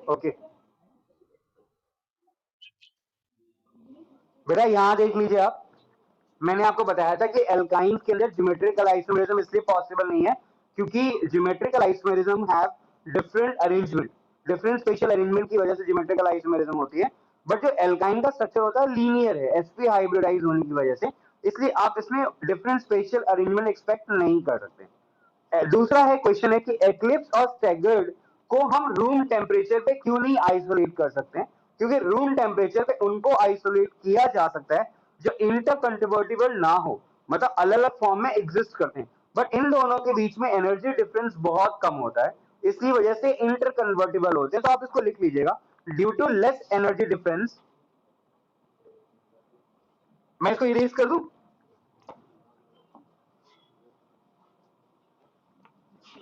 Okay बेटा यहाँ देख लीजिए आप, मैंने आपको बताया था कि एल्काइन के अंदर ज्योमेट्रिकल आइसोमेरिज्म इसलिए पॉसिबल नहीं है क्योंकि geometrical isomerism have different arrangement, different special arrangement की वजह से ज्योमेट्रिकल आइसोमेरिज्म होती है। बट जो एल्काइन का स्ट्रक्चर होता है लीनियर है, sp हाइब्रिडाइज होने की वजह से, इसलिए आप इसमें डिफरेंट स्पेशल अरेंजमेंट एक्सपेक्ट नहीं कर सकते। दूसरा है क्वेश्चन है कि एक्लिप्स और स्टैगर्ड को हम रूम टेम्परेचर पे क्यों नहीं आइसोलेट कर सकते हैं, क्योंकि रूम टेम्परेचर पे उनको आइसोलेट किया जा सकता है जो इंटरकन्वर्टिबल ना हो, मतलब अलग अलग फॉर्म में एग्जिस्ट करते हैं, बट इन दोनों के बीच में एनर्जी डिफरेंस बहुत कम होता है, इसकी वजह से इंटरकन्वर्टिबल होते हैं। तो आप इसको लिख लीजिएगा, due to less energy difference. मैं इसको इरेज कर दूं,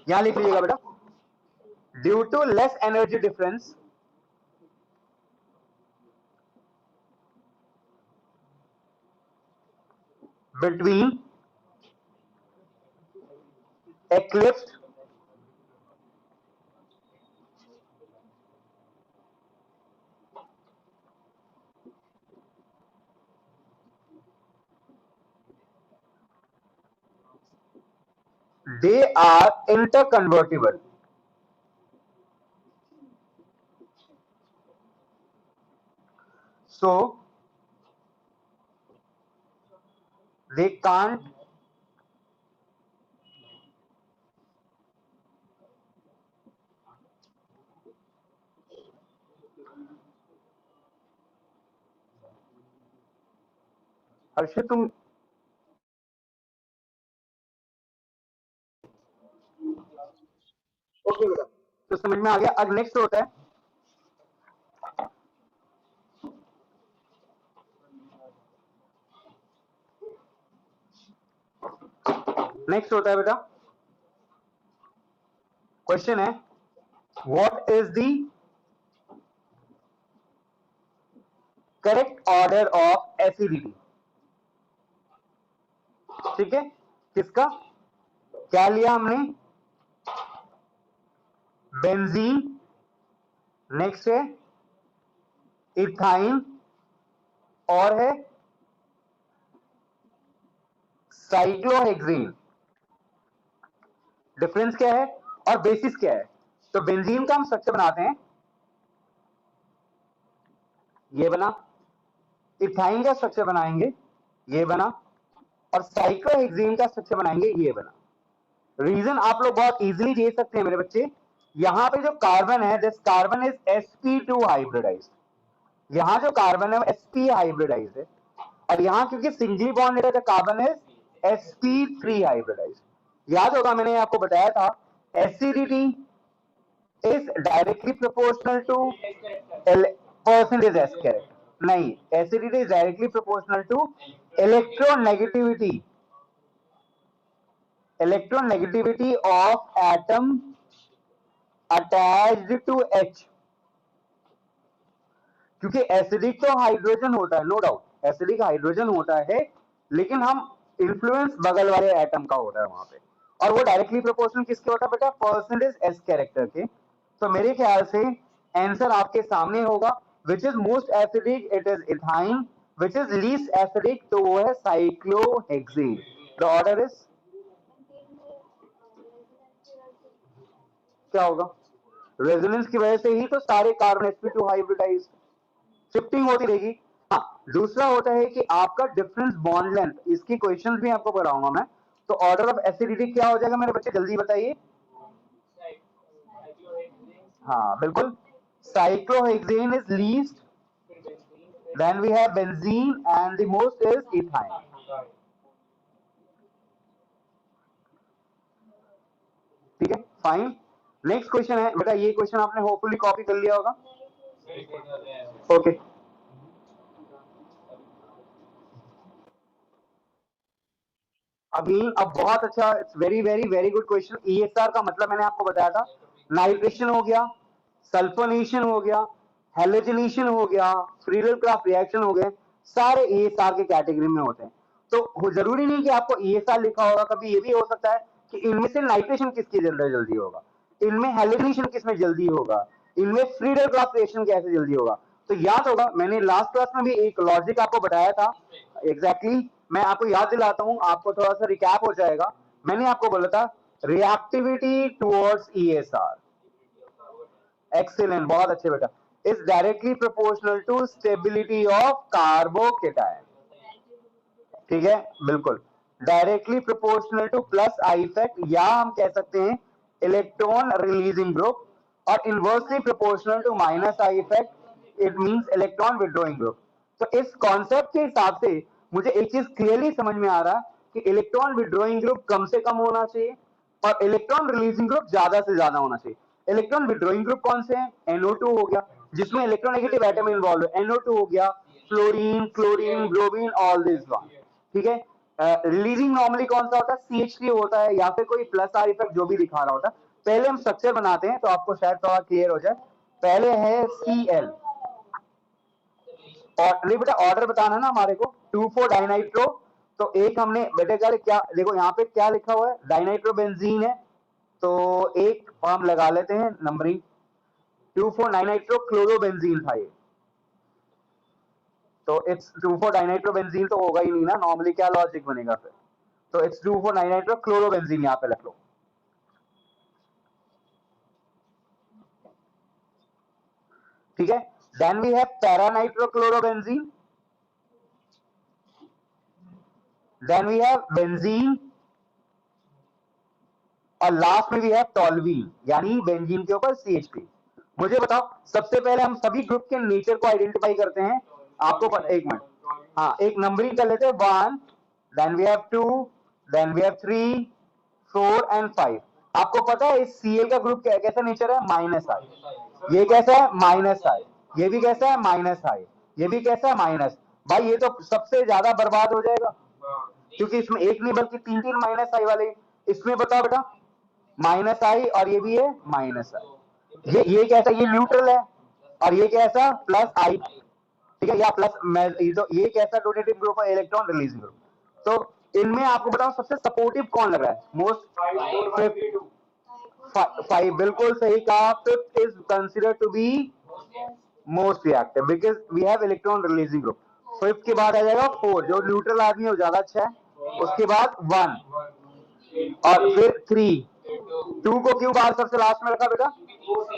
यहां लिख लीजिएगा बेटा, due to less energy difference between eclipsed they are interconvertible, so they can't Harshit तुम ओके बेटा, तो समझ में आ गया। अब नेक्स्ट होता है, नेक्स्ट होता है बेटा, क्वेश्चन है what is the correct order of acidity. ठीक है, किसका क्या लिया हमने, बेंजीन, नेक्स्ट है इथाइन, और है साइक्लोहेक्सेन। डिफरेंस क्या है और बेसिस क्या है? तो बेंजीन का हम स्ट्रक्चर बनाते हैं, ये बना, इथाइन का स्ट्रक्चर बनाएंगे, ये बना, और साइक्लोहेक्सेन का स्ट्रक्चर बनाएंगे, ये बना। रीजन आप लोग बहुत इजीली दे सकते हैं मेरे बच्चे, यहां पे जो कार्बन है, this carbon is sp2 hybridise, यहां जो कार्बन है sp हाइब्रिडाइज है, और यहां क्योंकि सिंगली बॉन्ड है तो कार्बन इज sp3 हाइब्रिडाइज। याद होगा मैंने आपको बताया था acidity is directly proportional to percentage S character, नहीं, acidity is directly proportional to electronegativity, electronegativity of atom attached to H। क्योंकि एसिडिक तो हाइड्रोजन होता है, नो डाउट एसिडिक हाइड्रोजन होता है, लेकिन हम इन्फ्लुएंस बगल वाले एटम का होता है वहां पे, और वो डायरेक्टली प्रोपोर्शनल किसके होता है बेटा, परसेंटेज एस कैरेक्टर के। तो मेरे ख्याल से आंसर आपके सामने होगा, which is most acidic, it is ethyne, which is least acidic, तो वो है साइक्लोहेक्सेन। द ऑर्डर इज क्या होगा, रेजोनेंस की वजह से ही तो सारे कार्बन sp2 हाइब्रिडाइज, शिफ्टिंग होती रहेगी। हाँ, दूसरा होता है कि आपका डिफरेंस बॉन्ड लेंथ, इसकी क्वेश्चंस भी आपको पढ़ाऊंगा मैं। तो ऑर्डर ऑफ एसिडिटी क्या हो जाएगा मेरे बच्चे, जल्दी बताइए। हाँ बिल्कुल, cyclohexane is least, then we have benzene, and the most is ethyne. ठीक है, फाइन। नेक्स्ट क्वेश्चन है बेटा, ये क्वेश्चन आपने होपफुली कॉपी कर लिया होगा। Okay okay. अगेन अब बहुत अच्छा, very very very good question. ESR का मतलब मैंने आपको बताया था, नाइट्रेशन हो गया, सल्फोनेशन हो गया, हेलोजनेशन हो गया, फ्रीडल क्राफ्ट रिएक्शन हो गए, सारे ईएसआर के कैटेगरी में होते हैं। तो जरूरी नहीं कि आपको ESR लिखा होगा, कभी ये भी हो सकता है कि इनमें से नाइट्रेशन किसकी जल्दी होगा, इनमें हेलिनेशन किसमें जल्दी होगा, इनमें फ्रीडल क्लास रिएक्शन कैसे जल्दी होगा। तो याद होगा मैंने लास्ट क्लास में भी एक लॉजिक आपको बताया था एग्जैक्टली मैं आपको याद दिलाता हूं, आपको थोड़ा सा रिकैप हो जाएगा। मैंने आपको बोला था रिएक्टिविटी टुवर्ड्स ESR, एक्सीलेंट, बहुत अच्छे बेटा, is directly proportional to stability of carbocation. ठीक है, बिल्कुल directly proportional to plus I effect, या हम कह सकते हैं इलेक्ट्रॉन रिलीजिंग ग्रुप, और inversely proportional to minus I effect, it means electron withdrawing group. तो इस कॉन्सेप्ट के हिसाब से मुझे एक चीज क्लियरली समझ में आ रहा कि इलेक्ट्रॉन विड्रॉइंग ग्रुप कम से कम होना चाहिए और इलेक्ट्रॉन रिलीजिंग ग्रुप ज्यादा से ज्यादा होना चाहिए। इलेक्ट्रॉन विड्रॉइंग ग्रुप कौन से हैं? NO2 हो गया जिसमें इलेक्ट्रोनेगेटिव एटम इन्वॉल्व है, NO2 हो गया, fluorine, chlorine, bromine, all this one. ठीक है, रिलीजिंग नॉर्मली कौन सा होता है? CH3 होता है, या फिर कोई प्लस आर इफेक्ट जो भी दिखा रहा होता है। पहले हम स्ट्रक्चर बनाते हैं तो आपको शायद थोड़ा क्लियर हो जाए। पहले है Cl, और नहीं बेटा ऑर्डर बताना ना हमारे को, 2,4 डाइनाइट्रो। तो एक हमने बेटे क्या देखो यहाँ पे क्या लिखा हुआ है, डाइनाइट्रो बेंजीन है, तो एक हम लगा लेते हैं नंबरिंग, 2,4 डाइनाइट्रो क्लोरोबेंजीन था ये, तो इट्स 2,4 डाइनाइट्रो बेंजीन तो होगा ही नहीं ना, नॉर्मली क्या लॉजिक बनेगा फिर, तो इट्स 2,4 डाइनाइट्रो क्लोरोबेंजीन यहाँ पे रख लो। ठीक है, then we have paranitrochlorobenzene, then we have benzene, और लास्ट में भी है टॉल्वीन, यानी बेंजीन के ऊपर CH3। मुझे बताओ सबसे पहले हम सभी ग्रुप के नेचर को आइडेंटिफाई करते हैं, आपको एक मिनट, हाँ एक नंबरिंग कर लेते हैं, 1, then we have 2, then we have 3, 4 and 5। आपको पता है इस Cl का ग्रुप कैसा नेचर है? माइनस आई। ये कैसा है? माइनस आई। ये भी कैसा है? माइनस आई। ये भी कैसा है? माइनस। भाई ये तो सबसे ज्यादा बर्बाद हो जाएगा, क्योंकि इसमें एक नहीं बल्कि 3 माइनस आई वाले। इसमें बताओ बेटा, माइनस आई, और ये भी है माइनस आई। ये कैसा? ये न्यूट्रल है, और ये कैसा? प्लस आई। ठीक है, या प्लस, ये कैसा डोनेटिव ग्रुप है? Electron releasing group. तो इनमें आपको बताओ सबसे सपोर्टिव कौन लग रहा है? मोस्ट 5, बिल्कुल सही कहा। Fifth is considered to be most reactive because we have electron releasing group. Fifth के बाद आ जाएगा 4, जो न्यूट्रल आदमी है ज्यादा अच्छा है। उसके बाद 1, और फिर 3। 2 को क्यों बाहर सबसे लास्ट में रखा बेटा?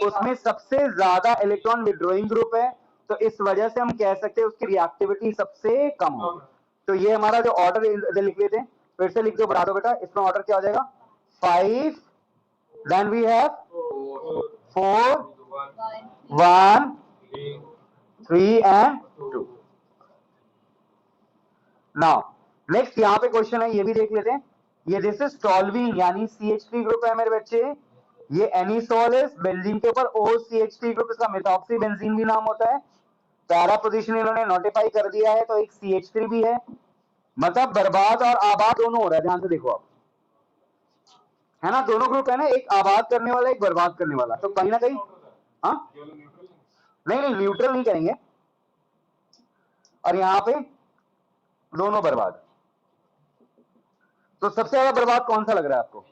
उसमें सबसे ज्यादा इलेक्ट्रॉन विड्रॉइंग ग्रुप है, तो इस वजह से हम कह सकते हैं उसकी रिएक्टिविटी सबसे कम होगी। तो ये हमारा जो ऑर्डर लिख लेते हैं, फिर से लिख दो, बढ़ा दो बेटा। इसमें ऑर्डर क्या हो जाएगा? 5, then we have 4, 1, 3 and 2। Now next यहाँ पे क्वेश्चन है, ये भी देख लेते हैं। ये दिस इज टॉल्वीन, यानी CH3 ग्रुप है मेरे बच्चे। ये एनिसोल है, बेंजीन के ऊपर OCH3 ग्रुप, इसका मेथॉक्सी बेंजीन भी नाम होता है। पैरा पोजीशन इन्होंने नोटिफाई कर दिया है, तो एक CH3 भी है। मतलब बर्बाद और आबाद दोनों हो रहा है, ध्यान से देखो आप, है ना, दोनों ग्रुप है ना, एक आबाद करने वाला एक बर्बाद करने वाला। तो कहीं ना कहीं हाँ, नहीं न्यूट्रल नहीं करेंगे, और यहाँ पे दोनों बर्बाद। तो सबसे ज्यादा बर्बाद कौन सा लग रहा है आपको?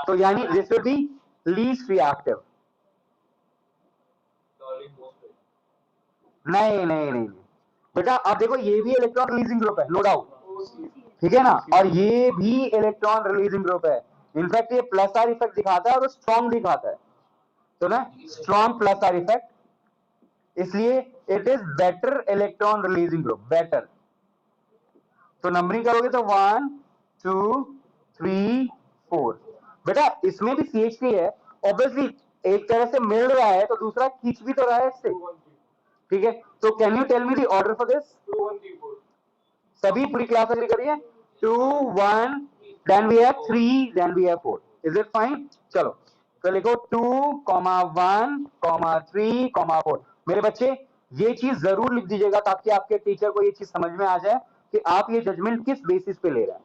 तो यानी this will be least reactive. नहीं बेटा, अब देखो ये भी इलेक्ट्रॉन रिलीजिंग ग्रुप है, नो डाउट, ठीक है ना, और ये भी इलेक्ट्रॉन रिलीजिंग ग्रुप है। इनफैक्ट ये प्लस आर इफेक्ट दिखाता है और स्ट्रॉन्ग दिखाता है, तो ना स्ट्रॉन्ग प्लस आर इफेक्ट, इसलिए it is better electron releasing group, better. तो नंबरिंग करोगे तो 1, 2, 3, 4। बेटा इसमें भी CH3 है, ऑब्वियसली एक तरह से मिल रहा है, तो दूसरा खींच भी तो रहा है इससे। ठीक है, तो can you tell me the order for this? सभी पूरी क्लास एग्री करिए, 2, 1, then we have 3, then we have 4। Is it fine? चलो तो लिखो 2, 1, 3, 4। मेरे बच्चे ये चीज जरूर लिख दीजिएगा, ताकि आपके टीचर को ये चीज समझ में आ जाए कि आप ये जजमेंट किस बेसिस पे ले रहे हैं।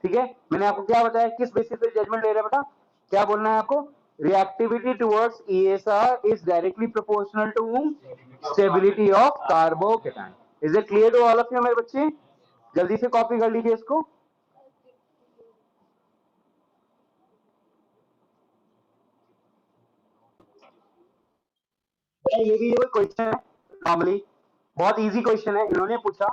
ठीक है, मैंने आपको क्या बताया, किस बेसिस पे जजमेंट ले रहे हैं बेटा? क्या बोलना है आपको? Reactivity towards ESR is directly proportional to stability of carbocation. Is it clear to all of you मेरे बच्चे? जल्दी से कॉपी कर लीजिए इसको। ये भी जो क्वेश्चन है नॉर्मली बहुत इजी क्वेश्चन है। इन्होंने पूछा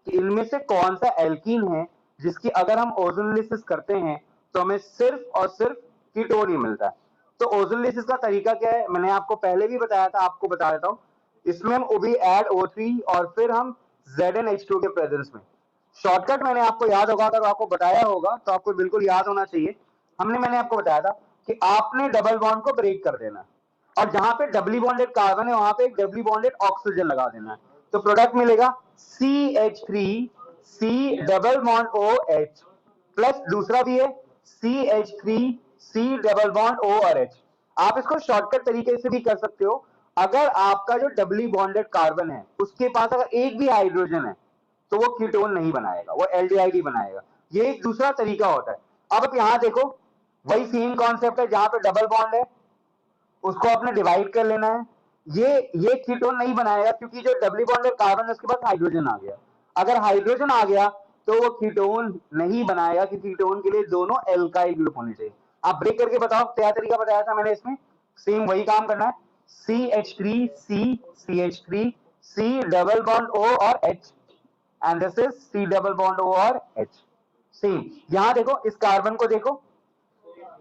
कि इनमें से कौन सा एल्कीन है जिसकी अगर हम ओजोनोलिसिस करते हैं तो हमें सिर्फ और सिर्फ कीटोन ही मिलता है। तो ओजोनोलिसिस का तरीका क्या है, मैंने आपको पहले भी बताया था, आपको बता देता हूं। इसमें हम भी ऐड O3 और फिर हम ZnH2 के प्रेजेंस में शॉर्टकट मैंने आपको याद होगा, अगर आपको बताया होगा तो आपको बिल्कुल याद होना चाहिए। मैंने आपको बताया था कि आपने डबल बॉन्ड को ब्रेक कर देना और जहां पे डबली बॉन्डेड कार्बन है वहां पे एक डबली बॉन्डेड ऑक्सीजन लगा देना है, तो प्रोडक्ट मिलेगा CH3C double bond OH plus दूसरा भी है CH3C डबल बॉन्ड O और H। आप इसको शॉर्टकट तरीके से भी कर सकते हो। अगर आपका जो डबली बॉन्डेड कार्बन है उसके पास अगर एक भी हाइड्रोजन है तो वो कीटोन नहीं बनाएगा, वो एल्डिहाइड ही बनाएगा। ये एक दूसरा तरीका होता है। अब आप यहां देखो, वही सेम कॉन्सेप्ट है, जहां पे डबल बॉन्ड है उसको आपने डिवाइड कर लेना है। ये कीटोन नहीं बनाएगा क्योंकि जो डबली बॉन्डेड कार्बन है उसके पास हाइड्रोजन आ गया। अगर हाइड्रोजन आ गया तो वो कीटोन नहीं बनाएगा क्योंकि कीटोन के लिए दोनों एल्काइल ग्रुप होने चाहिए। आप ब्रेक करके बताओ, क्या तरीका बताया था मैंने, इसमें सेम वही काम करना है। CH3C डबल बॉन्ड O और H and this is C double bond O और H। सेम यहां देखो, इस कार्बन को देखो,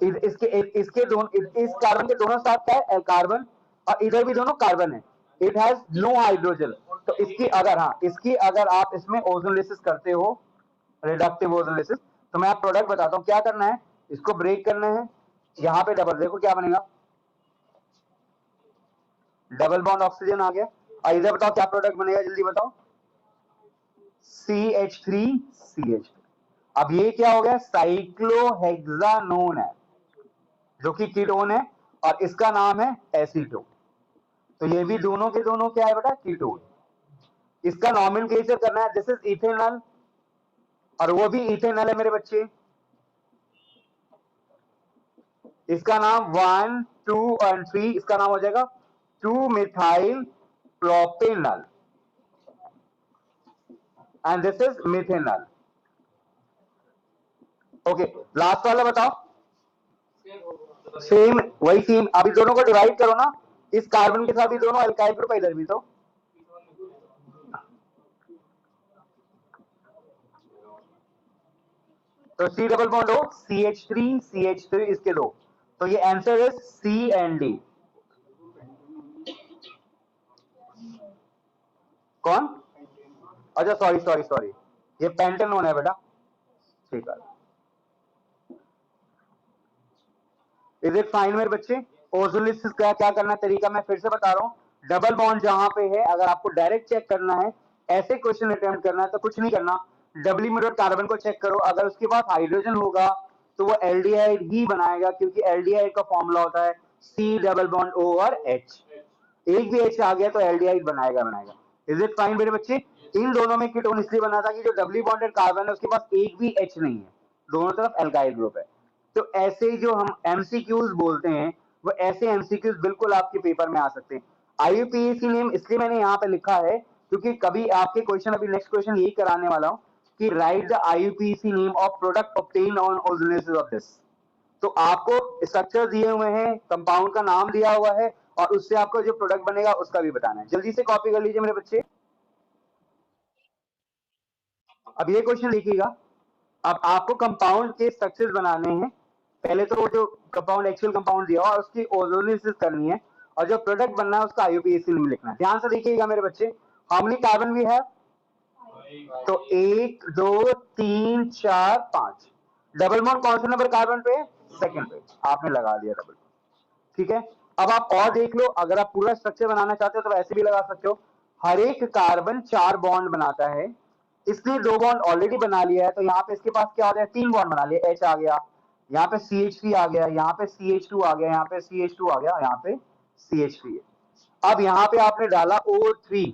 इसके दोनों, इस कार्बन के दोनों साथ क्या है, कार्बन, और इधर भी दोनों कार्बन है। It has no hydrogen. तो इसकी अगर, हाँ, इसकी अगर आप इसमें ओजोनोलिसिस करते हो, रिडक्टिव ओजोनोलिसिस, तो मैं आप प्रोडक्ट बताता हूं क्या करना है। इसको ब्रेक करना है, यहां पे डबल, देखो क्या बनेगा, डबल बॉन्ड ऑक्सीजन आ गया। और इधर बताओ क्या प्रोडक्ट बनेगा, जल्दी बताओ, CH3CH। अब ये क्या हो गया, साइक्लोहेक्सानोन है जो कि कीटोन है और इसका नाम है एसीटोन। तो ये भी दोनों के दोनों क्या है बेटा, कीटोन। इसका नॉमेनक्लेचर करना है, दिस इज इथेनॉल और वो भी इथेनॉल है मेरे बच्चे। इसका नाम 1 2 और 3, इसका नाम हो जाएगा 2 methyl propanol and this is methanol. Okay, last वाला बताओ। सेम, वही सेम। अभी दोनों को डिवाइड करो ना, इस कार्बन के साथ भी दोनों अल्काइल ग्रुप है, इधर भी तो C डबल बॉन्ड हो CH3 इसके दो, तो ये आंसर है C एंड D। कौन, अच्छा सॉरी सॉरी सॉरी, ये पेंटेनोन है बेटा, ठीक है। इज इट फाइन मेरे बच्चे। ओजोलिसिस का क्या करना तरीका मैं फिर से बता रहा हूं। डबल बॉन्ड जहां पे है, अगर आपको डायरेक्ट चेक करना है, ऐसे क्वेश्चन अटेम्प्ट करना है, तो कुछ नहीं करना, डबली बॉन्डेड कार्बन को चेक करो, अगर उसके पास हाइड्रोजन होगा तो वो एल्डिहाइड ही बनाएगा क्योंकि एल्डिहाइड का फॉर्मूला होता है C डबल बॉन्ड O और H। एक भी H आ गया तो एल्डिहाइड बनाएगा बनाएगा। इज इट फाइन मेरे बच्चे। इन दोनों में कीटोन इसलिए बना था कि जो डबली बॉन्डेड कार्बन है उसके पास एक भी H नहीं है, दोनों तरफ एल्काइल ग्रुप है। तो ऐसे जो हम एमसीक्यूज बोलते हैं, वो ऐसे एमसीक्यूज बिल्कुल आपके पेपर में आ सकते हैं। आईयूपीएसी नेम इसलिए मैंने यहाँ पे लिखा है क्योंकि कभी आपके क्वेश्चन, अभी नेक्स्ट क्वेश्चन यही कराने वाला हूँ कि right the IUPAC name of product obtain on ozonolysis of this. तो आपको स्ट्रक्चर दिए हुए हैं, कंपाउंड का नाम दिया हुआ है और उससे आपको जो प्रोडक्ट बनेगा उसका भी बताना है। जल्दी से कॉपी कर लीजिए मेरे बच्चे। अब ये क्वेश्चन देखिएगा, अब आपको कंपाउंड के स्ट्रक्चर्स बनाने हैं। पहले तो वो जो कंपाउंड, एक्चुअल कंपाउंड दिया हुआ उसकी ओजोनोलिसिस करनी है और जो प्रोडक्ट बनना है उसका आईयूपीएसी नेम लिखना है। ध्यान से देखिएगा मेरे बच्चे। How many carbon we have, तो 1 2 3 4 5। डबल बॉन्ड कौन से नंबर कार्बन पे, सेकंड पे, आपने लगा दिया डबल। ठीक है, अब आप और देख लो, अगर आप पूरा स्ट्रक्चर बनाना चाहते हो तो ऐसे भी लगा सकते हो। हर एक कार्बन 4 बॉन्ड बनाता है, इसलिए 2 बॉन्ड ऑलरेडी बना लिया है, तो यहाँ पे इसके पास क्या हो गया, 3 बॉन्ड बना लिया, H आ गया, यहाँ पे CH3 आ गया, यहाँ पे CH2 आ गया, यहाँ पे CH2 आ गया, यहाँ पे CH3 है। अब यहाँ पे आपने डाला O3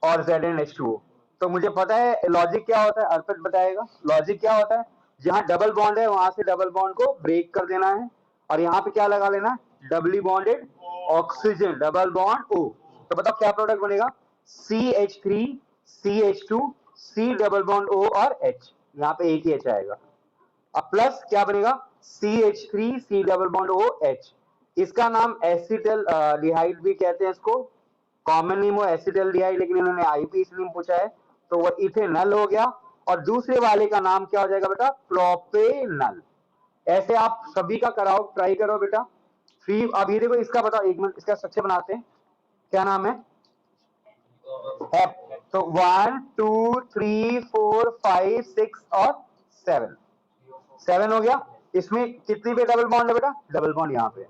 और ZnH2O। तो मुझे पता है लॉजिक क्या होता है, अर्पित बताएगा लॉजिक क्या होता है। जहां डबल बॉन्ड है वहां से डबल बॉन्ड को ब्रेक कर देना है और यहाँ पे क्या लगा लेना, doubly bonded oxygen double bond O। तो बताओ क्या प्रोडक्ट बनेगा, CH3CH2 C double bond O और H, यहाँ पे एक ही H आएगा। अब प्लस क्या बनेगा, CH3 C double bond OH, इसका नाम एसिटल्डिहाइड भी कहते हैं इसको, कॉमन नेम हो एसिटल्डिहाइड, लेकिन इन्होंने आईपी इसलिए पूछा है, तो वो इथेनल हो गया। और दूसरे वाले का नाम क्या हो जाएगा बेटा, प्रोपेनल। ऐसे आप सभी का कराओ, ट्राई करो बेटा। फ्री, अब ये देखो इसका बताओ, एक मिनट इसका स्ट्रक्चर बनाते हैं, क्या नाम है, तो 1 2 3 4 5 6 और 7, 7 हो गया। इसमें कितनी पे डबल बॉन्ड है बेटा, डबल बॉन्ड यहाँ पे।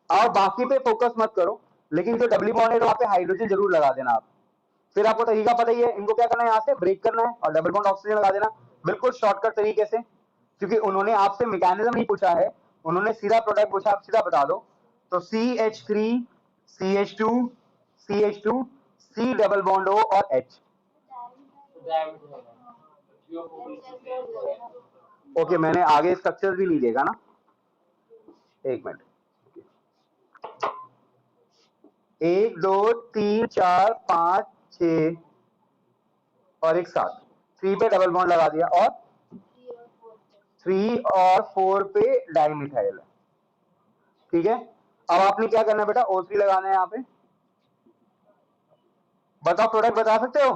और बाकी पे फोकस मत करो, लेकिन जो डबल बॉन्ड है वहां पे हाइड्रोजन जरूर लगा देना आप। फिर आपको तरीका पता ही है, इनको क्या करना है, यहाँ से ब्रेक करना है और डबल बॉन्ड ऑक्सीजन लगा देना, बिल्कुल शॉर्टकट तरीके से, क्योंकि उन्होंने आपसे मैकेनिज्म नहीं पूछा है, उन्होंने सीधा प्रोडक्ट पूछा, आप सीधा बता दो। तो CH3 CH2 CH2 C double bond O और H। ओके, मैंने आगे स्ट्रक्चर भी नहीं देखा ना, एक मिनट, 1 2 3 4 5 6 और एक 7, 3 पे डबल बॉन्ड लगा दिया, और 3 और 4 पे डाइमिथाइल है, ठीक है। अब आपने क्या करना है बेटा, O3 लगाना है यहाँ पे। बताओ प्रोडक्ट बता सकते हो,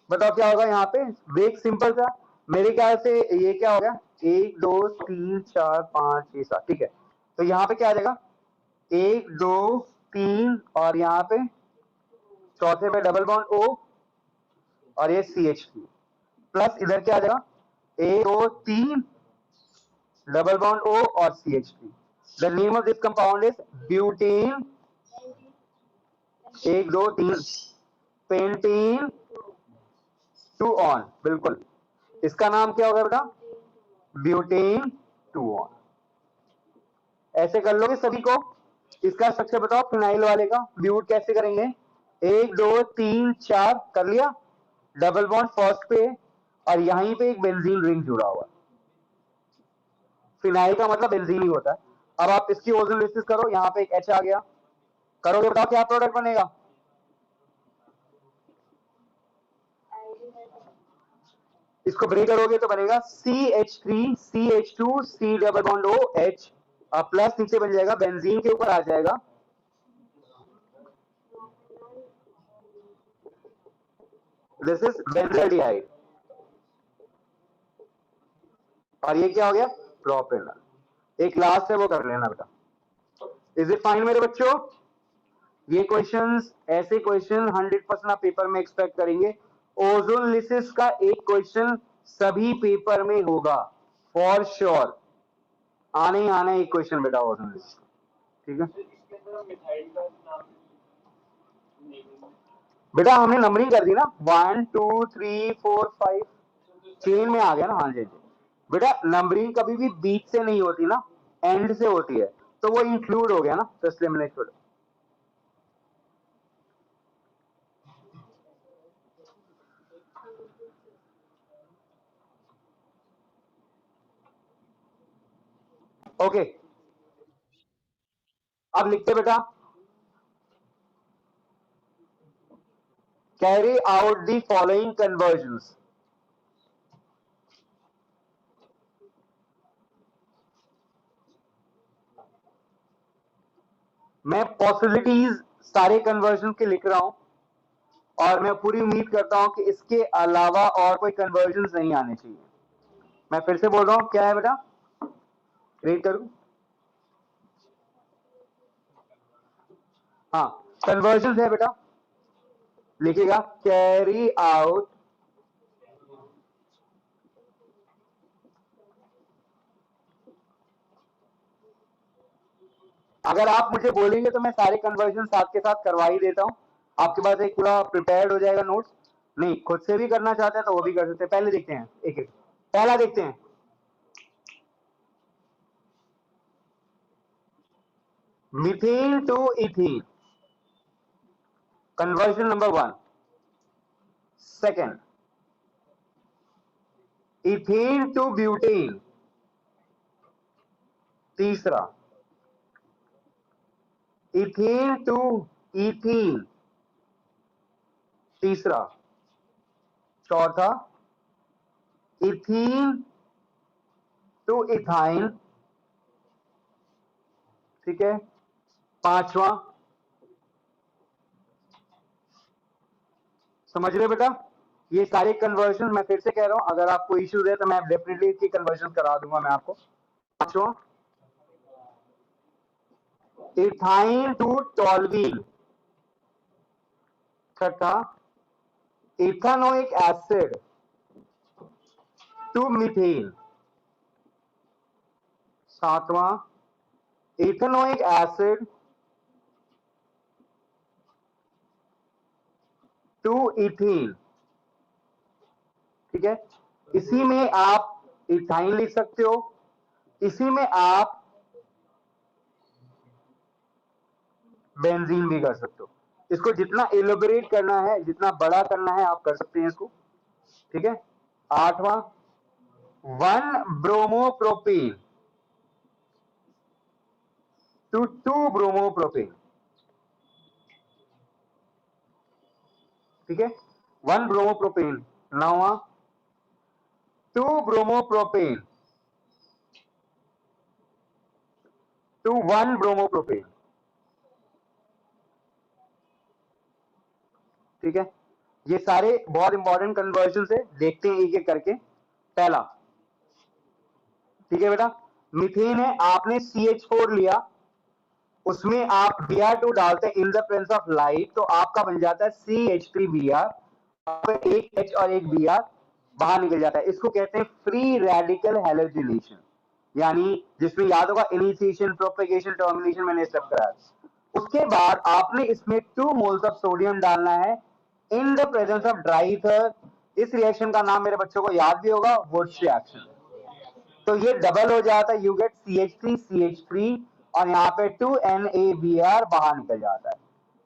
बताओ क्या होगा यहाँ पे, ब्रेक सिंपल सा, मेरे ख्याल से ये क्या हो गया, 1 2 3 4 5 6 7, ठीक है। तो यहाँ पे क्या आ जाएगा, 1 2 3 और यहाँ पे चौथे पे डबल बॉन्ड O और ये CH3, प्लस इधर क्या आ जाएगा, 1 2 3 डबल बॉन्ड O और CH3। The name of this compound is butane, 1 2 3 pentene 2 on, बिल्कुल, इसका नाम क्या होगा बेटा, ब्यूटेन 2 ऑन। ऐसे कर लोगे सभी को। इसका स्ट्रक्चर बताओ फिनाइल वाले का, ब्यूट कैसे करेंगे, 1 2 3 4 कर लिया, डबल बॉन्ड फर्स्ट पे और यहीं पे एक बेंजीन रिंग जुड़ा हुआ। फिनाइल का मतलब बेंजीन ही होता है। अब आप इसकी ओजोन लिसिस करो, यहाँ पे एक H आ गया, करोगे बताओ क्या प्रोडक्ट बनेगा, इसको ब्रेक करोगे तो बनेगा CH3 CH2 C double bond OH, plus नीचे बन जाएगा, बेंजीन के ऊपर आ जाएगा, दिस इज बेंजल्डिहाइड, और ये क्या हो गया, प्रोपेनल। एक लास्ट है वो कर लेना बेटा। इज इट फाइन मेरे बच्चों, ये क्वेश्चंस, ऐसे क्वेश्चन 100% आप पेपर में एक्सपेक्ट करेंगे। ओजोन लिसिस का एक क्वेश्चन सभी पेपर में होगा फॉर श्योर, आने ही आना एक क्वेश्चन बेटा ओजोन लिसिस, ठीक है बेटा। हमने नंबरिंग कर दी ना, 1 2 3 4 5 चेन में आ गया ना, हाँ जी जी बेटा। नंबरिंग कभी भी बीच से नहीं होती ना, एंड से होती है, तो वो इंक्लूड हो गया ना, तो इसलिए मैंने छोड़ा। ओके, अब लिखते बेटा, carry out the following convergence. मैं पॉसिबिलिटीज सारे कन्वर्जन के लिख रहा हूं, और मैं पूरी उम्मीद करता हूं कि इसके अलावा और कोई कन्वर्जन नहीं आने चाहिए। मैं फिर से बोल रहा हूं, क्या है बेटा, रीड करूं, हाँ कन्वर्जन है बेटा, लिखिएगा कैरी आउट अगर आप मुझे बोलेंगे तो मैं सारे कन्वर्जन साथ के साथ करवा ही देता हूं, आपके पास एक पूरा प्रिपेयर्ड हो जाएगा नोट्स। नहीं खुद से भी करना चाहते हैं तो वो भी कर सकते हैं। पहले देखते हैं एक एक, पहला देखते हैं, methane to ethene, conversion number 1। Second, ethane to butane, तीसरा, इथेन टू इथीन, तीसरा, चौथा इथीन टू इथाइन, ठीक है। पांचवा, समझ रहे हो बेटा, ये सारे कन्वर्जन मैं फिर से कह रहा हूं, अगर आपको इश्यूज है तो मैं डेफिनेटली इसकी कन्वर्जन करा दूंगा मैं आपको। पांचवा इथाइन टू टॉल्वीन, छठा इथानोइक एसिड टू मीथेन, सातवां इथानोइक एसिड टू इथीन, ठीक है। इसी में आप इथाइन लिख सकते हो, इसी में आप बेंजीन भी कर सकते हो। इसको जितना एलोबरेट करना है, जितना बड़ा करना है, आप कर सकते हैं इसको, ठीक है। आठवां 1 ब्रोमोप्रोपेन टू 2 ब्रोमोप्रोपेन, ठीक है। 1 ब्रोमोप्रोपेन। नौवां 2 ब्रोमोप्रोपेन टू 1 ब्रोमोप्रोपेन, ठीक है। ये सारे बहुत इंपॉर्टेंट कन्वर्जन है, देखते हैं एक एक करके। पहला, ठीक है बेटा, मीथेन है, आपने CH4 लिया, उसमें आप Br2 डालते हैं in the presence of light, तो आपका बन जाता है CH3Br, एक H और एक Br बाहर निकल जाता है। इसको कहते हैं फ्री रेडिकल हैलोजिनेशन, यानी जिसमें याद होगा इनिशिएशन, प्रोपेगेशन, टर्मिनेशन मैंने सब कराया। उसके बाद आपने इसमें 2 मोल्स ऑफ सोडियम डालना है in the presence of dry ether. इस रिएक्शन का नाम मेरे बच्चों को याद भी होगा, वुड्स रिएक्शन। तो ये डबल हो जाता है, यू गेट CH3 और यहाँ पे 2NaBr बाहर निकल जाता है।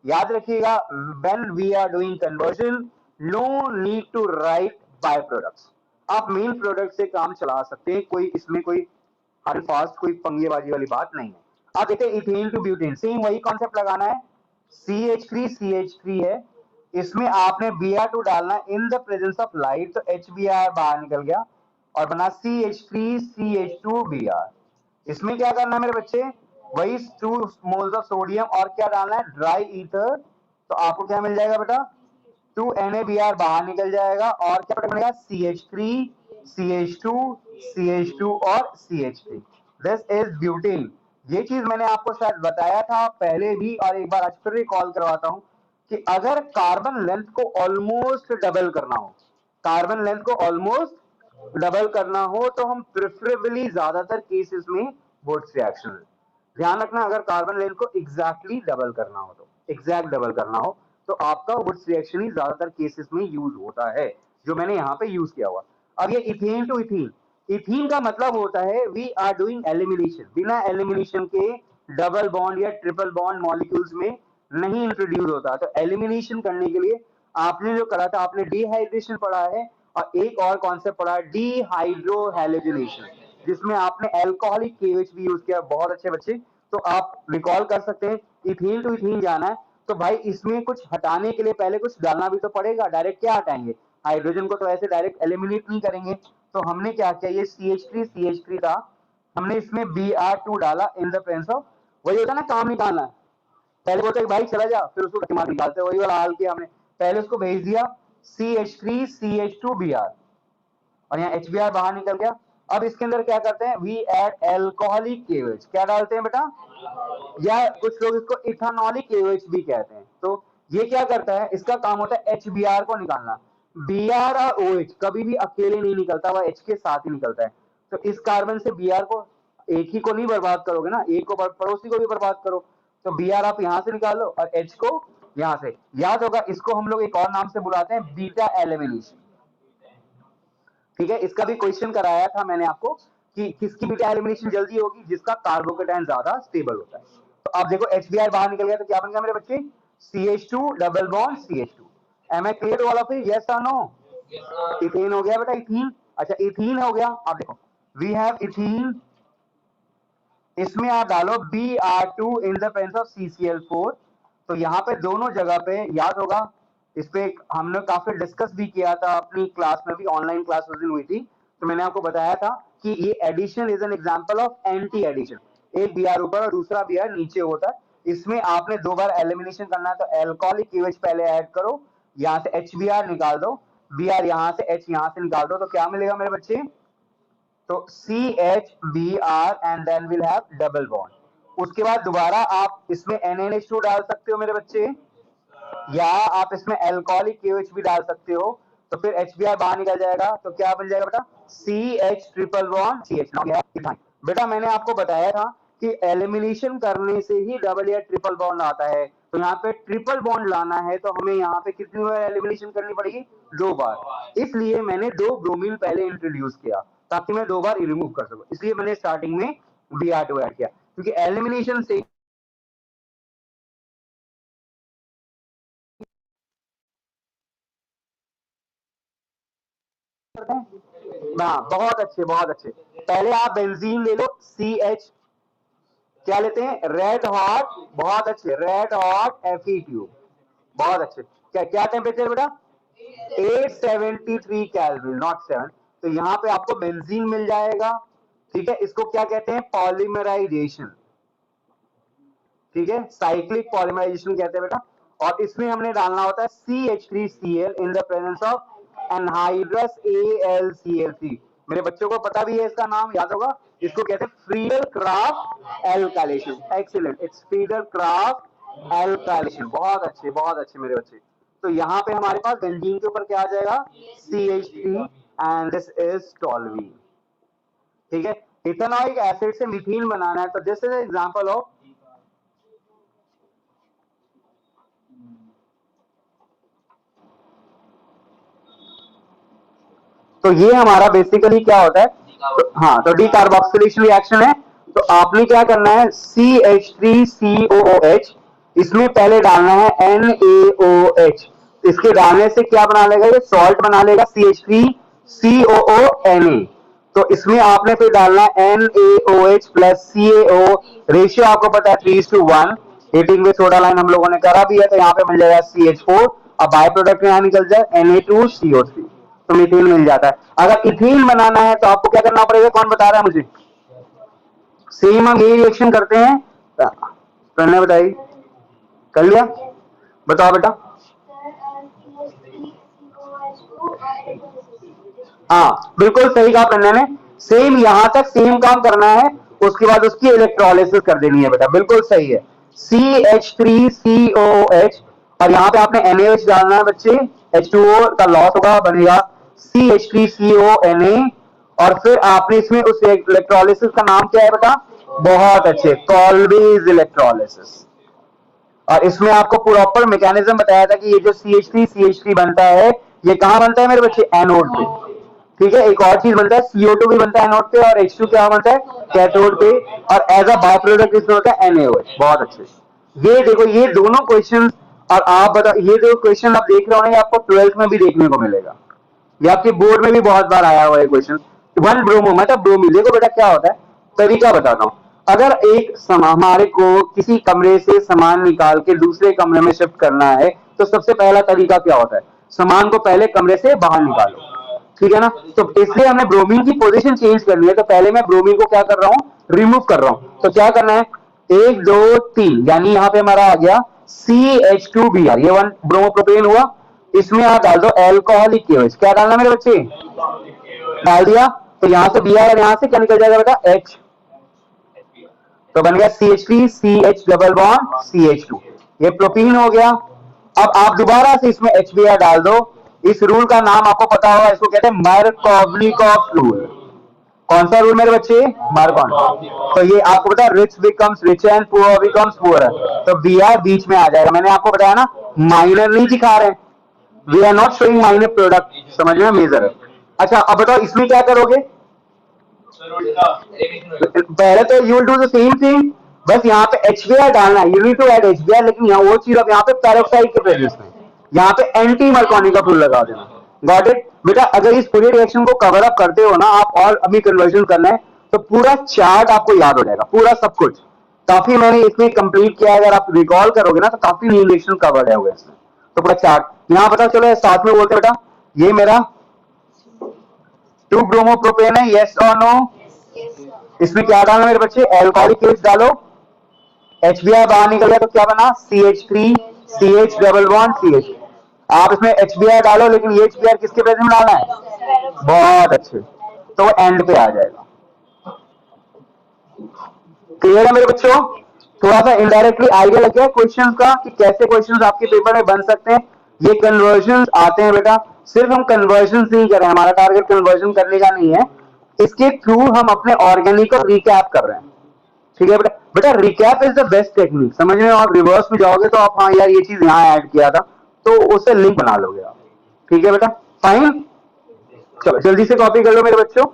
याद रखिएगा, when we are doing conversion, no need to write byproducts, आप मेन प्रोडक्ट से काम चला सकते हैं, कोई इसमें कोई हर फास्ट कोई पंगेबाजी वाली बात नहीं है। अब देखते हैं इथेन टू ब्यूटेन, सेम वही कॉन्सेप्ट लगाना है। CH3 है, इसमें आपने Br2 डालना है in the presence of light, तो HBr बाहर निकल गया और बना CH3CH2Br। इसमें क्या करना है मेरे बच्चे, वही 2 मोल्स ऑफ सोडियम और क्या डालना है, ड्राई ईथर। तो आपको क्या मिल जाएगा बेटा, 2NaBr बाहर निकल जाएगा और क्या बनेगा, CH3CH2 और CH3, दिस इज ब्यूटेन। ये चीज मैंने आपको शायद बताया था पहले भी, और एक बार आज फिर रिकॉल करवाता हूं कि अगर कार्बन लेंथ को ऑलमोस्ट डबल करना हो, कार्बन लेंथ को ऑलमोस्ट डबल करना हो, तो हम प्रेफरेबली ज्यादातर केसेस में वुड्स रिएक्शन, ध्यान रखना, अगर कार्बन लेंथ को एग्जैक्टली डबल करना हो, तो एग्जैक्ट डबल करना हो तो आपका वुड्स रिएक्शन ही ज्यादातर केसेस में यूज होता है, जो मैंने यहाँ पे यूज किया हुआ। अब ये इथेन टू इथीन, इथीन का मतलब होता है वी आर डूइंग एलिमिनेशन, बिना एलिमिनेशन के डबल बॉन्ड या ट्रिपल बॉन्ड मॉलिक्यूल्स में नहीं इंट्रोड्यूस होता। तो एलिमिनेशन करने के लिए आपने जो करा था, आपने डिहाइड्रेशन पढ़ा है और एक और कॉन्सेप्ट पढ़ा है डिहाइड्रो हैलोजिनेशन, जिसमें आपने एल्कोहलिक केवेज भी यूज किया। बहुत अच्छे बच्चे, तो आप रिकॉल कर सकते हैं, इथीन टू इथीन जाना है तो भाई इसमें कुछ हटाने के लिए पहले कुछ डालना भी तो पड़ेगा। डायरेक्ट क्या हटाएंगे, हाइड्रोजन को तो ऐसे डायरेक्ट एलिमिनेट नहीं करेंगे। तो हमने क्या किया, ये CH3 था, हमने इसमें Br2 डाला इन द प्रेजेंस ऑफ, वही होता ना काम निकालना, पहले बोलते भाई चला जा, फिर उसको धक्के मार निकालते, वही वाला हाल किया हमने। पहले उसको भेज दिया CH3CH2Br और यहाँ HBr बाहर निकल गया। अब इसके अंदर क्या करते हैं, वी एड एल्कोहलिक केवेज, क्या डालते हैं बेटा, या कुछ लोग इसको इथानॉलिक केवेज भी कहते हैं। तो ये क्या करता है, इसका काम होता है HBr को निकालना। Br और OH कभी भी अकेले नहीं निकलता, वह H के साथ ही निकलता है। तो इस कार्बन से Br को, एक ही को नहीं बर्बाद करोगे ना, एक को पड़ोसी को भी बर्बाद करो। तो Br आप यहां से निकालो और H को यहां से। याद होगा, इसको हम लोग एक और नाम से बुलाते हैं बीटा एलिमिनेशन, ठीक है। इसका भी क्वेश्चन कराया था मैंने आपको कि किसकी बीटा एलिमिनेशन जल्दी होगी, जिसका कार्बोकेटाइन ज्यादा स्टेबल होता है। तो अब देखो HBr बाहर निकल गया तो क्या बन गया मेरे बच्चे, CH2 double bond CH2। Am I clear वाला फिर, यस और नो, इथेन हो गया बेटा, इथीन। अच्छा इथीन हो गया, अब देखो वी हैव इथीन, इसमें आप डालो Br2 in the presence of CCl4। तो यहां पे दोनों जगह पे याद होगा इस पे हमने काफी डिस्कस भी किया था अपनी क्लास में भी, ऑनलाइन क्लास उस दिन हुई थी, तो मैंने आपको बताया था कि ये addition is an example of anti addition. एक बी आर ऊपर और दूसरा बी आर नीचे होता है, इसमें आपने दो बार एलिमिनेशन करना है, तो एल्कोहलिक यूएच पहले ऐड करो, यहाँ से एच बी आर निकाल दो, बी आर यहाँ से एच यहाँ से निकाल दो, तो क्या मिलेगा मेरे बच्चे? तो C H B R and then will have double bond. उसके बाद दोबारा आप इसमें NaNH2 डाल सकते हो मेरे बच्चे, या आप इसमें एल्कोहलिक KOH भी डाल सकते हो, तो फिर HBr बाहर निकल जाएगा, तो क्या बन जाएगा बेटा? CH triple bond CH। बेटा मैंने आपको बताया था कि एलिमिनेशन करने से ही डबल या ट्रिपल बॉन्ड आता है, तो यहाँ पे ट्रिपल बॉन्ड लाना है तो हमें यहाँ पे कितनी बार एलिमिनेशन करनी पड़ेगी? 2 बार। इसलिए मैंने 2 ब्रोमीन पहले इंट्रोड्यूस किया ताकि मैं 2 बार रिमूव कर सकूं, इसलिए मैंने स्टार्टिंग में Br2 ऐड किया, क्योंकि एलिमिनेशन से हाँ बहुत अच्छे बहुत अच्छे। पहले आप बेंजीन ले लो, CH, क्या लेते हैं? रेड हॉट, बहुत अच्छे, रेड हॉट Fe2, बहुत अच्छे। क्या क्या टेम्परेचर बेटा? 873 कैलोरी, नॉट 7। तो यहाँ पे आपको बेंजीन मिल जाएगा, ठीक है। इसको क्या कहते हैं? पॉलीमराइजेशन, ठीक है, साइक्लिक पॉलीमराइजेशन कहते हैं बेटा। और इसमें हमने डालना होता है CH3Cl in the presence of anhydrous AlCl3। मेरे बच्चों को पता भी है, इसका नाम याद होगा, इसको कहते हैं Friedel craft alkylation. Excellent, it's Friedel craft alkylation, बहुत अच्छे मेरे बच्चे। तो यहाँ पे हमारे पास बेंजीन के ऊपर क्या आ जाएगा? CH3 and this is toluene, ठीक है। इथेनॉइक एसिड से मीथेन बनाना है, तो दिस इज एग्जांपल ऑफ, तो ये हमारा बेसिकली क्या होता है? तो, हाँ, तो डीकार्बोक्सिलेशन रिएक्शन है। तो आपने क्या करना है? CH3COOH, इसमें पहले डालना है NaOH। इसके डालने से क्या बना लेगा? ये सॉल्ट बना लेगा, CH3COONA। तो इसमें आपने फिर डालना है NaOH प्लस CaO, रेशियो आपको पता है 3:1। हीटिंग में सोडा लाइन हम लोगों ने करा भी है, तो यहाँ पे मिल जाएगा CH4, अब बाय प्रोडक्ट में यहाँ निकल जाए Na2CO3, तो मीथेन मिल जाता है। अगर इथेन बनाना है तो आपको क्या करना पड़ेगा? कौन बता रहा है मुझे? सेम हम यही रिएक्शन करते हैं, करने बताइए, कर लिया? बताओ बेटा। हाँ बिल्कुल सही कहा प्रणय ने, सेम यहां तक सेम काम करना है, उसके बाद उसकी इलेक्ट्रोलिसिस कर देनी है बेटा, बिल्कुल सही है। CH3COOH, और यहाँ पे आपने NaOH डालना है बच्चे, H2O का लॉस होगा, बनेगा CH3CONA, और फिर आपने इसमें उस इलेक्ट्रोलिसिस का नाम क्या है बेटा? बहुत अच्छे, कॉल्बेज इलेक्ट्रोलिसिस। और इसमें आपको प्रॉपर मैकेनिज्म बताया था कि ये जो CH3 बनता है, ये कहां बनता है मेरे बच्चे? एनोड पे, ठीक है। एक और चीज बनता है, CO2 भी बनता है एनोड पे, और H2 क्या बनता है? कैथोड पे, और एज अ बाय प्रोडक्ट इसमें होता है NaOH। बहुत अच्छे। ये देखो, ये दोनों क्वेश्चन, और आप बताओ, ये जो क्वेश्चन आप देख रहे हो ना, ये आपको 12th में भी देखने को मिलेगा, ये आपके बोर्ड में भी बहुत बार आया हुआ है क्वेश्चन। वन ब्रोमो मतलब ब्रोमीन, देखो बेटा क्या होता है, तरीका बताता हूँ। अगर एक हमारे को किसी कमरे से सामान निकाल के दूसरे कमरे में शिफ्ट करना है, तो सबसे पहला तरीका क्या होता है? सामान को पहले कमरे से बाहर निकालो, ठीक है ना। तो इसलिए हमने ब्रोमीन की पोजीशन चेंज करनी है, तो पहले मैं ब्रोमीन को क्या कर रहा हूँ? रिमूव कर रहा हूँ। तो क्या करना है? 1 2 3, यानी यहाँ पे हमारा आ गया CH2Br, ये 1 ब्रोमोप्रोपेन हुआ। इसमें आप डाल दो एल्कोहलिक KOH, क्या डालना मेरे बच्चे? डाल दिया, तो यहाँ से Br और यहाँ से क्या निकल जाएगा बेटा? H, तो बन गया CH3 CH double bond CH2, ये प्रोपीन हो गया। अब आप दोबारा से इसमें HBr डाल दो। इस रूल का नाम आपको पता होगा, इसको कहते हैं मार्कोवनिकॉफ रूल। कौन सा रूल मेरे बच्चे? मार्कोवनिकॉफ। तो ये आपको पता है, rich becomes rich and poor becomes poor, तो Br बीच में आ जाएगा। मैंने आपको बताया ना, माइनर नहीं दिखा रहे, we are not showing minor product, समझ में? मेजर है। अच्छा अब बताओ इसमें क्या करोगे? पहले तो you will do the same thing, बस यहाँ पे HBr डालना है, you need to add HBr, लेकिन यहाँ वो चीज, अब यहाँ पे पेरोक्साइड के प्रेजेंस में यहाँ पे एंटी मार्कोनी का फूल लगा देना। गॉट इट बेटा। अगर इस पूरे रिएक्शन को कवर अप करते हो ना आप, और अभी कन्वर्जन करना है, तो पूरा चार्ट आपको याद हो जाएगा, पूरा सब कुछ। काफी मैंने इसमें कंप्लीट किया है, अगर आप रिकॉल करोगे ना, तो काफी रिलेशन कवर्ड है हुए इसमें। तो पूरा चार्ट यहां पता चलो साथ में बोलते बेटा ये मेरा 2 ब्रोमोप्रोपेन है, यस और नो। इसमें क्या डालना मेरे बच्चे, एल्कोहलिक एसिड डालो, HBr बाहर निकल गया तो क्या बना, CH3 CH double bond CH। आप इसमें HBr डालो लेकिन ये HBr किसके प्रेजेंस में डालना है, बहुत अच्छे, तो एंड पे आ जाएगा। क्लियर है मेरे बच्चों, थोड़ा सा इनडायरेक्टली आइडिया लग गया क्वेश्चन का कि कैसे क्वेश्चन आपके पेपर में बन सकते हैं। ये कन्वर्जन आते हैं बेटा, सिर्फ हम कन्वर्जन नहीं कर रहे हैं, हमारा टारगेट कन्वर्जन करने का नहीं है, इसके थ्रू हम अपने ऑर्गेनिक को रिकैप कर रहे हैं। ठीक है बेटा, बेटा recap is the best technique, समझ में आप रिवर्स में जाओगे तो आप हाँ यार ये चीज यहाँ ऐड किया था तो उससे लिंक बना लोगे आप। ठीक है बेटा, फाइन, चलो जल्दी से कॉपी कर लो मेरे बच्चों।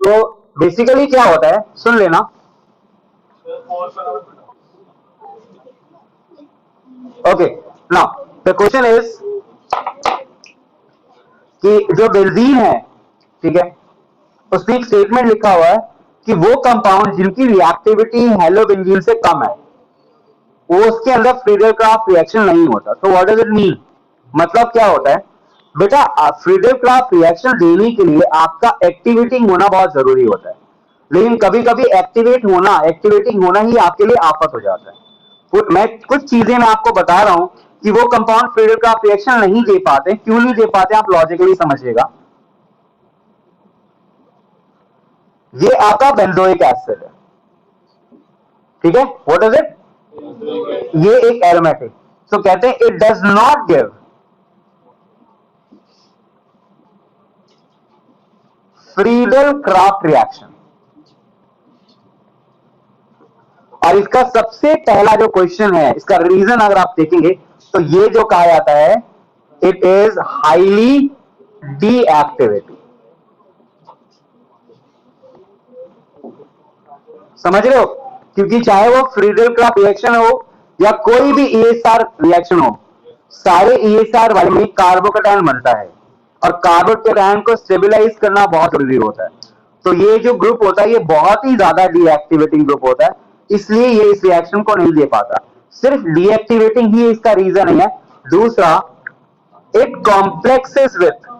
तो बेसिकली क्या होता है सुन लेना, okay now the question is कि जो बेंजीन है, ठीक है, उसमें एक स्टेटमेंट लिखा हुआ है कि वो कंपाउंड जिनकी रिएक्टिविटी हेलोबेंजीन से कम है वो उसके अंदर फ्रीडल क्राफ्ट रिएक्शन नहीं होता। तो व्हाट डज इट मीन, मतलब क्या होता है बेटा, फ्रीडल क्राफ्ट रिएक्शन देने के लिए आपका एक्टिवेटिंग होना बहुत जरूरी होता है, लेकिन कभी कभी एक्टिवेटिंग होना ही आपके लिए आफत हो जाता है। मैं कुछ चीजें मैं आपको बता रहा हूं कि वो कंपाउंड फ्रीडल क्राफ्ट रिएक्शन नहीं दे पाते, क्यों नहीं दे पाते आप लॉजिकली समझिएगा। ये आपका बेंजोइक एसिड है, ठीक है, व्हाट इज इट, ये एक एरोमेटिक, तो कहते हैं it does not give Friedel craft reaction. और इसका सबसे पहला जो क्वेश्चन है, इसका रीजन अगर आप देखेंगे तो ये जो कहा जाता है इट इज हाईली डीएक्टिवेटिव। समझ रहे हो, क्योंकि चाहे वो फ्रीडल क्राफ्ट रिएक्शन हो या कोई भी ईएसआर रिएक्शन हो, सारे ईएसआर वाले में कार्बोकेटायन बनता है और कार्बोकेटायन को स्टेबलाइज करना बहुत जरूरी होता है। तो ये जो ग्रुप होता है ये बहुत ही ज्यादा डीएक्टिवेटिंग ग्रुप होता है, इसलिए ये इस रिएक्शन को नहीं दे पाता। सिर्फ डीएक्टिवेटिंग ही इसका रीजन नहीं है, दूसरा इट कॉम्प्लेक्सेस विथ,